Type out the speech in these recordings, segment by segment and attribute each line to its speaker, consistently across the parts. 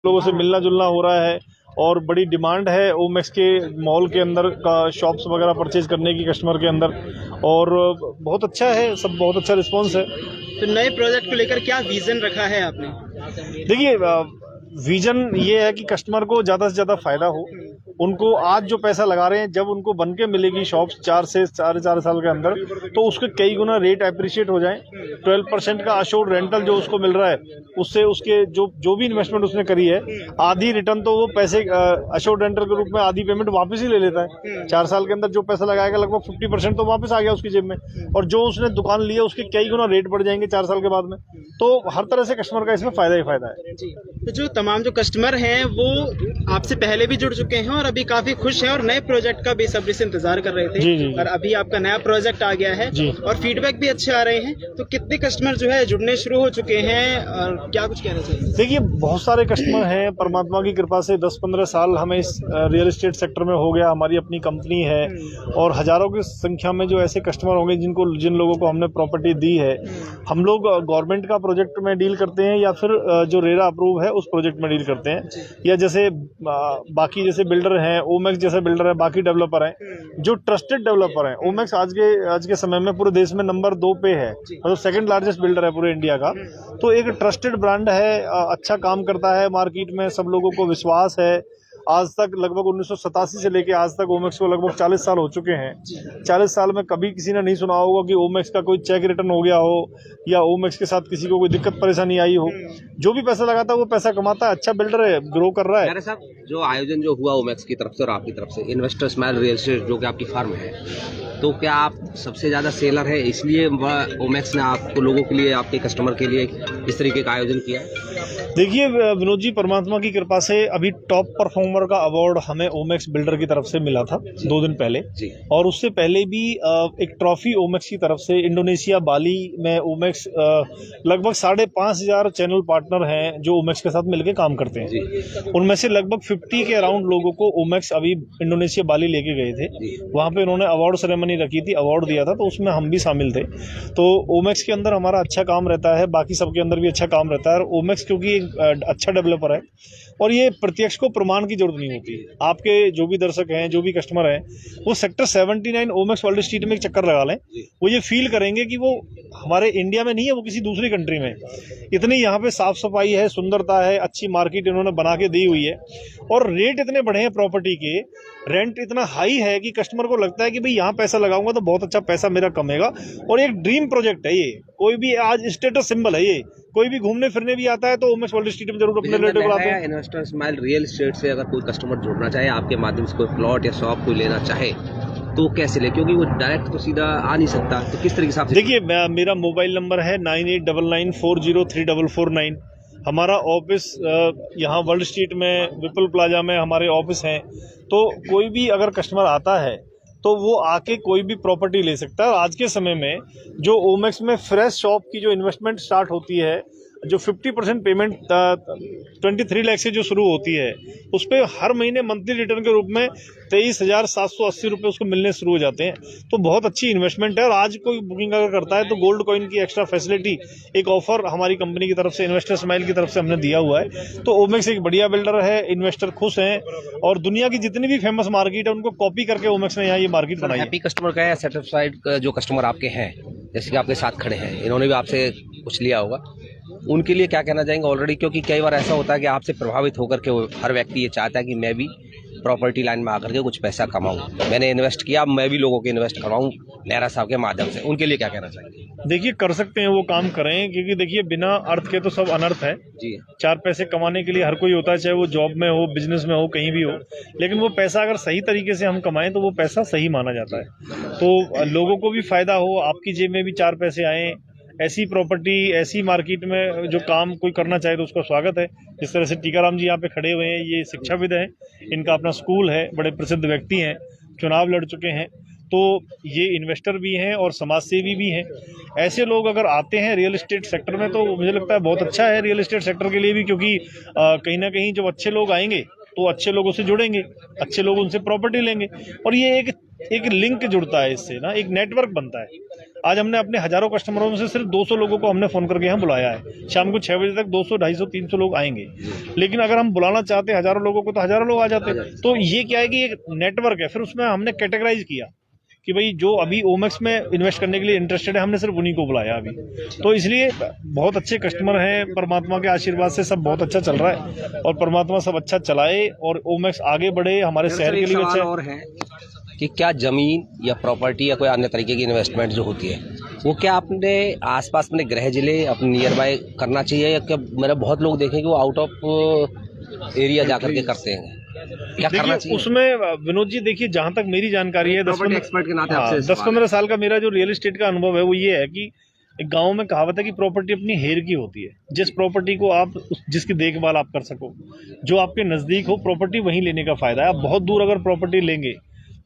Speaker 1: लोगों से मिलना जुलना हो रहा है और बड़ी डिमांड है ओमेक्स के मॉल के अंदर का शॉप्स वगैरह परचेज करने की कस्टमर के अंदर। और बहुत अच्छा है, सब बहुत अच्छा रिस्पांस है।
Speaker 2: तो नए प्रोजेक्ट को लेकर क्या विजन रखा है आपने?
Speaker 1: देखिए, विजन ये है कि कस्टमर को ज़्यादा से ज़्यादा फायदा हो। उनको आज जो पैसा लगा रहे हैं, जब उनको बन के मिलेगी शॉप्स 4 से 4.5 साल के अंदर, तो उसके कई गुना रेट अप्रिशिएट हो जाए। 12% का अश्योर्ड रेंटल जो उसको मिल रहा है, उससे उसके जो भी इन्वेस्टमेंट उसने करी है, आधी रिटर्न तो वो पैसे अश्योर्ड रेंटल के रूप में आधी पेमेंट वापस ही ले लेता है। 4 साल के अंदर जो पैसा लगाएगा लगभग 50% तो वापस आ गया उसकी जेब में, और जो उसने दुकान ली है उसके कई गुना रेट बढ़ जाएंगे 4 साल के बाद में। तो हर तरह से कस्टमर का इसमें फायदा ही फायदा है।
Speaker 2: जी, तो जो तमाम जो कस्टमर हैं वो आपसे पहले भी जुड़ चुके हैं और अभी काफी खुश हैं और नए प्रोजेक्ट का बेसब्री से इंतजार कर रहे थे।
Speaker 1: जी, जी।
Speaker 2: और अभी आपका नया प्रोजेक्ट आ गया है
Speaker 1: जी।
Speaker 2: और फीडबैक भी अच्छे आ रहे हैं। तो कितने कस्टमर जो है जुड़ने शुरू हो चुके हैं और क्या कुछ कहना चाहिए?
Speaker 1: देखिए, बहुत सारे कस्टमर हैं, परमात्मा की कृपा से 10-15 साल हमें इस रियल एस्टेट सेक्टर में हो गया। हमारी अपनी कंपनी है और हजारों की संख्या में जो ऐसे कस्टमर होंगे जिन लोगों को हमने प्रॉपर्टी दी है। हम लोग गवर्नमेंट का प्रोजेक्ट में डील करते हैं या फिर जो रेरा अप्रूव है उस प्रोजेक्ट में डील करते हैं, या जैसे बाकी जैसे बिल्डर हैं, ओमेक्स जैसे बिल्डर है, बाकी डेवलपर हैं जो ट्रस्टेड डेवलपर हैं। ओमेक्स आज के समय में पूरे देश में नंबर 2 पे है, मतलब सेकंड लार्जेस्ट बिल्डर है पूरे इंडिया का। तो एक ट्रस्टेड ब्रांड है, अच्छा काम करता है, मार्केट में सब लोगों को विश्वास है। आज तक लगभग 1987 से लेके आज तक ओमेक्स को लगभग 40 साल हो चुके हैं। 40 साल में कभी किसी ने नहीं सुना होगा कि ओमेक्स का कोई चेक रिटर्न हो गया हो या ओमेक्स के साथ किसी को कोई दिक्कत परेशानी आई हो। जो भी पैसा लगाता है वो पैसा कमाता है, अच्छा बिल्डर है, ग्रो कर रहा है।
Speaker 3: साहब, जो आयोजन जो हुआ ओमेक्स की तरफ से और आपकी तरफ से, इन्वेस्टर स्माइल रियल एस्टेट जो कि आपकी फर्म है, तो क्या आप सबसे ज्यादा सेलर है इसलिए ओमेक्स ने आपको लोगों के लिए, आपके कस्टमर के लिए इस तरीके का आयोजन किया है?
Speaker 1: देखिए विनोद जी, परमात्मा की कृपा से अभी टॉप परफॉर्मर का अवार्ड हमें ओमेक्स बिल्डर की तरफ से मिला था 2 दिन पहले। और उससे पहले भी एक ट्रॉफी ओमेक्स की तरफ से इंडोनेशिया बाली में ओमेक्स लगभग 5,500 चैनल पार्टनर हैं जो ओमेक्स के साथ मिलकर काम करते हैं। उनमें से लगभग 50 के अराउंड लोगों को ओमेक्स अभी इंडोनेशिया बाली लेके गए थे। वहाँ पे उन्होंने अवार्ड सेरेमनी रखी थी, अवार्ड दिया था, तो उसमें हम भी शामिल थे। तो ओमेक्स के अंदर हमारा अच्छा काम रहता है, बाकी सबके अंदर भी अच्छा काम रहता है। और ओमेक्स क्योंकि अच्छा डेवलपर है और ये प्रत्यक्ष को प्रमाण की जरूरत नहीं होती। आपके जो भी दर्शक हैं, जो भी कस्टमर हैं, वो सेक्टर 79 ओमेक्स वर्ल्ड स्ट्रीट में एक चक्कर लगा लें, वो ये फील करेंगे कि वो हमारे इंडिया में नहीं है, वो किसी दूसरी कंट्री में। इतनी यहाँ पे साफ सफाई है, सुंदरता है, अच्छी मार्केट इन्होंने बना के दी हुई है और रेट इतने बढ़े हैं प्रॉपर्टी के, रेंट इतना हाई है कि कस्टमर को लगता है कि भाई यहाँ पैसा लगाऊंगा तो बहुत अच्छा पैसा मेरा कमेगा। और एक ड्रीम प्रोजेक्ट है ये, कोई भी आज स्टेटस सिंबल है ये। कोई भी घूमने फिरने भी आता है तो ओमेक्स वर्ल्ड स्ट्रीट में जरूर अपने रिलेटिव बुलाते हैं।
Speaker 3: इन्वेस्टर स्माइल रियल एस्टेट से अगर कोई कस्टमर जुड़ना चाहे, आपके माध्यम से कोई प्लॉट या शॉप कोई लेना चाहे, तो कैसे ले? क्योंकि वो डायरेक्ट तो सीधा आ नहीं सकता, तो किस तरीके से?
Speaker 1: देखिए, मेरा मोबाइल नंबर है 9899403449। हमारा ऑफिस यहाँ वर्ल्ड स्ट्रीट में विपुल प्लाजा में हमारे ऑफिस हैं। तो कोई भी अगर कस्टमर आता है तो वो आके कोई भी प्रॉपर्टी ले सकता है। आज के समय में जो ओमेक्स में फ्रेश शॉप की जो इन्वेस्टमेंट स्टार्ट होती है, जो 50% पेमेंट 23 लाख से जो शुरू होती है, उस पर हर महीने मंथली रिटर्न के रूप में 23,780 रुपये उसको मिलने शुरू हो जाते हैं। तो बहुत अच्छी इन्वेस्टमेंट है। और आज कोई बुकिंग अगर करता है तो गोल्ड कॉइन की एक्स्ट्रा फैसिलिटी, एक ऑफर हमारी कंपनी की तरफ से, इन्वेस्टर स्माइल की तरफ से हमने दिया हुआ है। तो ओमेक्स एक बढ़िया बिल्डर है, इन्वेस्टर खुश हैं और दुनिया की जितनी भी फेमस मार्केट है उनको कॉपी करके ओमेक्स ने यहाँ ये मार्केट बनाई है।
Speaker 3: हैप्पी कस्टमर का या सेटिस्फाइड जो कस्टमर आपके हैं, जैसे कि आपके साथ खड़े हैं, इन्होंने भी आपसे कुछ लिया होगा, उनके लिए क्या कहना चाहेंगे ऑलरेडी? क्योंकि कई बार ऐसा होता है कि आपसे प्रभावित होकर के हर व्यक्ति ये चाहता है कि मैं भी प्रॉपर्टी लाइन में आकर के कुछ पैसा कमाऊं, मैंने इन्वेस्ट किया, मैं भी लोगों को इन्वेस्ट करवाऊं नेहरा साहब के माध्यम से। उनके लिए क्या कहना चाहेंगे?
Speaker 1: देखिए, कर सकते हैं वो काम करें, क्योंकि देखिए बिना अर्थ के तो सब अनर्थ है
Speaker 3: जी।
Speaker 1: 4 पैसे कमाने के लिए हर कोई होता है, चाहे वो जॉब में हो, बिजनेस में हो, कहीं भी हो। लेकिन वो पैसा अगर सही तरीके से हम कमाएं तो वो पैसा सही माना जाता है। तो लोगों को भी फायदा हो, आपकी जेब में भी 4 पैसे आए। ऐसी प्रॉपर्टी, ऐसी मार्केट में जो काम कोई करना चाहे तो उसका स्वागत है। जिस तरह से टीकाराम जी यहाँ पे खड़े हुए हैं, ये शिक्षाविद हैं, इनका अपना स्कूल है, बड़े प्रसिद्ध व्यक्ति हैं, चुनाव लड़ चुके हैं। तो ये इन्वेस्टर भी हैं और समाज सेवी भी हैं। ऐसे लोग अगर आते हैं रियल एस्टेट सेक्टर में तो मुझे लगता है बहुत अच्छा है रियल एस्टेट सेक्टर के लिए भी, क्योंकि कहीं ना कहीं जब अच्छे लोग आएंगे तो अच्छे लोगों से जुड़ेंगे, अच्छे लोग उनसे प्रॉपर्टी लेंगे। और ये एक एक लिंक जुड़ता है इससे ना, एक नेटवर्क बनता है। आज हमने अपने हजारों कस्टमरों में से सिर्फ 200 लोगों को हमने फोन करके यहाँ बुलाया है। शाम को 6 बजे तक 200, 250, 300 लोग आएंगे, लेकिन अगर हम बुलाना चाहते हजारों लोगों को तो हजारों लोग आ जाते। तो ये क्या है कि एक नेटवर्क है। फिर उसमें हमने कैटेगराइज किया कि भाई जो अभी ओमेक्स में इन्वेस्ट करने के लिए इंटरेस्टेड है, हमने सिर्फ उन्हीं को बुलाया अभी। तो इसलिए बहुत अच्छे कस्टमर हैं, परमात्मा के आशीर्वाद से सब बहुत अच्छा चल रहा है, और परमात्मा सब अच्छा चलाए और ओमेक्स आगे बढ़े, हमारे शहर के लिए भी अच्छा
Speaker 3: और है कि क्या जमीन या प्रॉपर्टी या कोई अन्य तरीके की इन्वेस्टमेंट जो होती है वो क्या अपने आसपास अपने गृह जिले अपने नियर बाय करना चाहिए, या क्या मेरा बहुत लोग देखें कि वो आउट ऑफ एरिया जाकर के करते हैं, क्या करना
Speaker 1: देखिए
Speaker 3: चाहिए?
Speaker 1: उसमें विनोद जी, देखिए जहां तक मेरी जानकारी है,
Speaker 3: एक्सपर्ट के नाते आपसे
Speaker 1: 10-15 साल का मेरा जो रियल एस्टेट का अनुभव है वो ये है कि एक गांव में कहावत है कि प्रॉपर्टी अपनी हेर की होती है। जिस प्रॉपर्टी को आप जिसकी देखभाल आप कर सको, जो आपके नजदीक हो, प्रॉपर्टी वहीं लेने का फायदा है। आप बहुत दूर अगर प्रॉपर्टी लेंगे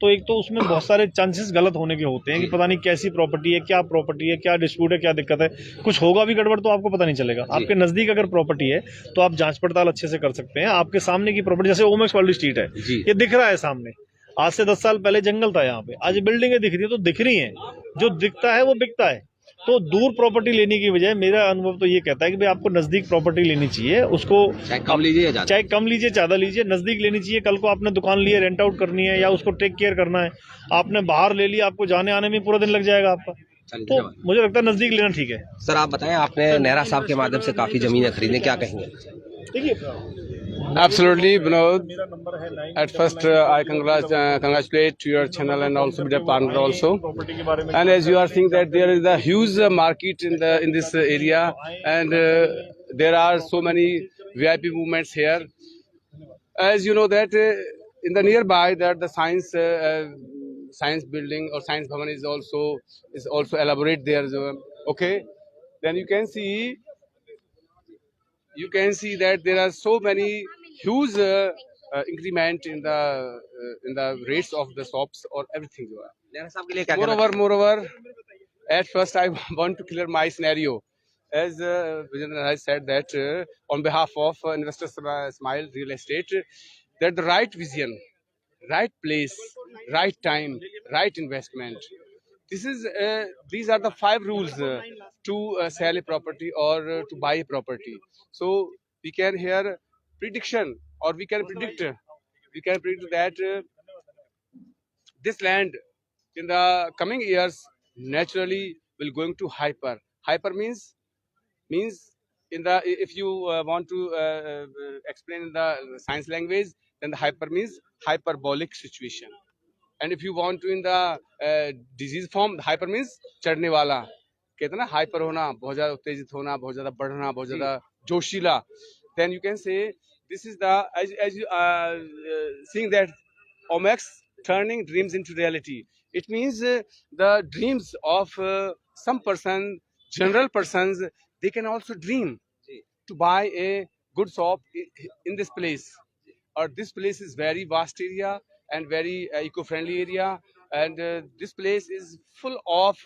Speaker 1: तो एक तो उसमें बहुत सारे चांसेस गलत होने के होते हैं कि पता नहीं कैसी प्रॉपर्टी है, क्या प्रॉपर्टी है, क्या डिस्प्यूट है, क्या दिक्कत है, कुछ होगा भी गड़बड़ तो आपको पता नहीं चलेगा। आपके नजदीक अगर प्रॉपर्टी है तो आप जांच पड़ताल अच्छे से कर सकते हैं। आपके सामने की प्रॉपर्टी, जैसे ओमेक्स वर्ल्ड स्ट्रीट है, ये दिख रहा है सामने। आज से 10 साल पहले जंगल था यहाँ पे, आज बिल्डिंगें दिख रही है, तो दिख रही है। जो दिखता है वो बिकता है। तो दूर प्रॉपर्टी लेने की बजाय मेरा अनुभव तो ये कहता है कि भाई आपको नजदीक प्रॉपर्टी लेनी चाहिए। उसको
Speaker 3: चाहे कम लीजिए या ज्यादा,
Speaker 1: चाहे कम लीजिए ज्यादा लीजिए, नजदीक लेनी चाहिए। कल को आपने दुकान ली है, रेंट आउट करनी है या उसको टेक केयर करना है, आपने बाहर ले लिया, आपको जाने आने में पूरा दिन लग जाएगा आपका। तो मुझे लगता है नजदीक लेना ठीक है।
Speaker 3: सर आप बताएं, आपने नेहरा साहब के माध्यम से काफी जमीनें खरीदी, क्या कहेंगे?
Speaker 1: देखिए
Speaker 4: Absolutely, Vinod.
Speaker 1: मेरा नंबर है 9
Speaker 4: At first, I congratulate to your channel and also with your partner also.
Speaker 1: Property के बारे में।
Speaker 4: And as you are seeing that there is a huge market in this area, and there are so many VIP movements here. As you know that in the nearby that the science building or science bhavan is also elaborate there. Okay, then you can see that there are so many huge increment in the rates of the shops or everything.
Speaker 3: Nehra साहब के लिए क्या कहना
Speaker 4: Moreover, at first I want to clear my scenario. As Vijendra has said that on behalf of Investor Smile Real Estate, that the right vision, right place, right time, right investment. These are the 5 rules to sell a property or to buy a property. So we can hear prediction, or we can predict that this land in the coming years naturally will going to hyper. Hyper means in the, if you want to explain in the science language, then the hyper means hyperbolic situation. And if you want to in the disease form, hyper means चढ़ने वाला, कहते हैं ना hyper होना, बहुत ज्यादा उत्तेजित होना, बहुत ज्यादा बढ़ना, बहुत ज्यादा जोशीला. Then you can say this is the, as you seeing that Omex turning dreams into reality. It means the dreams of some person, general persons, they can also dream to buy a good shop in this place. Or this place is very vast area and very eco-friendly area, and this place is full of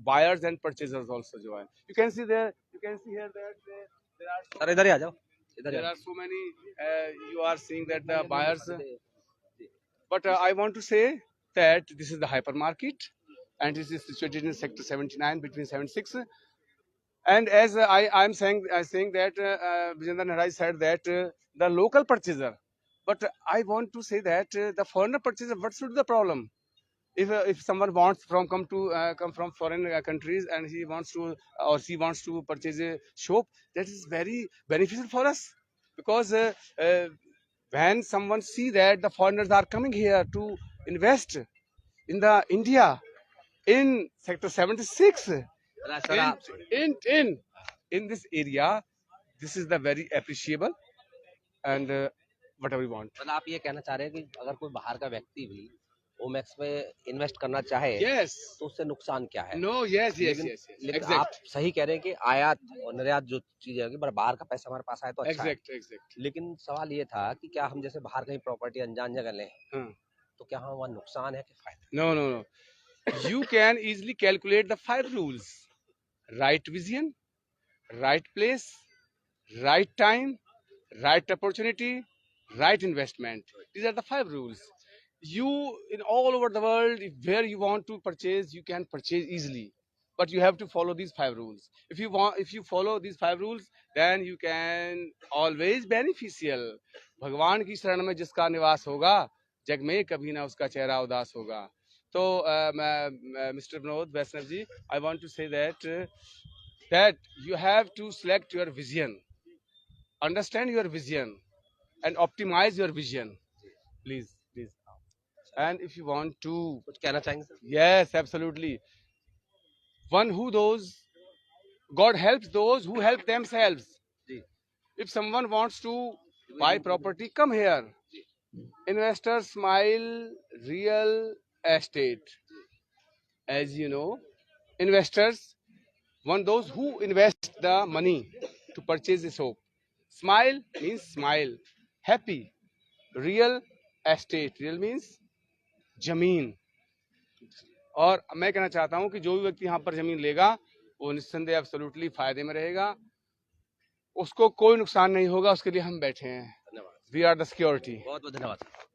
Speaker 4: buyers and purchasers also. जो है, you can see there, you can see here that there are
Speaker 3: sir इधर ही आ जाओ,
Speaker 4: there are so many. You are seeing that the buyers, but I want to say that this is the hypermarket, and this is situated in sector 79 between 76. And as I'm saying that Vijendra Narai said that the local purchaser, but I want to say that the foreigner purchaser, what should be the problem? If someone wants come from foreign countries and he wants to or she wants to purchase a shop, that is very beneficial for us, because when someone see that the foreigners are coming here to invest in the India in sector 76,
Speaker 3: sir आप
Speaker 4: in this area, this is the very appreciable, and whatever we want.
Speaker 3: मतलब आप ये कहना चाह रहे हैं कि अगर कोई बाहर का व्यक्ति भी ओमेक्स में इन्वेस्ट करना चाहे
Speaker 4: Yes.
Speaker 3: तो उससे नुकसान क्या है?
Speaker 4: No. Yes.
Speaker 3: लेकिन
Speaker 4: Exact.
Speaker 3: आप सही कह रहे हैं कि आयात और निर्यात जो चीजें होगी, बाहर का पैसा हमारे पास आए तो अच्छा है।
Speaker 4: Exact.
Speaker 3: लेकिन सवाल ये था कि क्या हम जैसे बाहर कहीं प्रॉपर्टी अनजान जगह लें
Speaker 4: हाँ.
Speaker 3: तो क्या हमें वहाँ नुकसान है कि फायदा?
Speaker 4: No. You can easily calculate the 5 rules: right vision, right place, right time, right opportunity, right investment. These are the 5 rules. you in all over the world, where you want to purchase, you can purchase easily, but you have to follow these 5 rules. If you follow these 5 rules, then you can always beneficial. भगवान की शरण में जिसका निवास होगा, जग में कभी ना उसका चेहरा उदास होगा. तो Mr Vinod Vaishnav ji, I want to say that you have to select your vision, understand your vision, and optimize your vision. Please. And if you want to,
Speaker 3: कुछ कहना चाहेंगे sir?
Speaker 4: yes, absolutely. God helps those who help themselves.
Speaker 3: जी.
Speaker 4: If someone wants to buy property, come here. Investor Smile Real Estate. As you know, investors want those who invest the money to purchase this home. Smile means smile, happy. Real estate, real means जमीन. और मैं कहना चाहता हूं कि जो भी व्यक्ति यहाँ पर जमीन लेगा, वो निस्संदेह एब्सोल्युटली फायदे में रहेगा, उसको कोई नुकसान नहीं होगा. उसके लिए हम बैठे हैं.
Speaker 3: धन्यवाद.
Speaker 4: We are the security.
Speaker 3: बहुत बहुत धन्यवाद सर.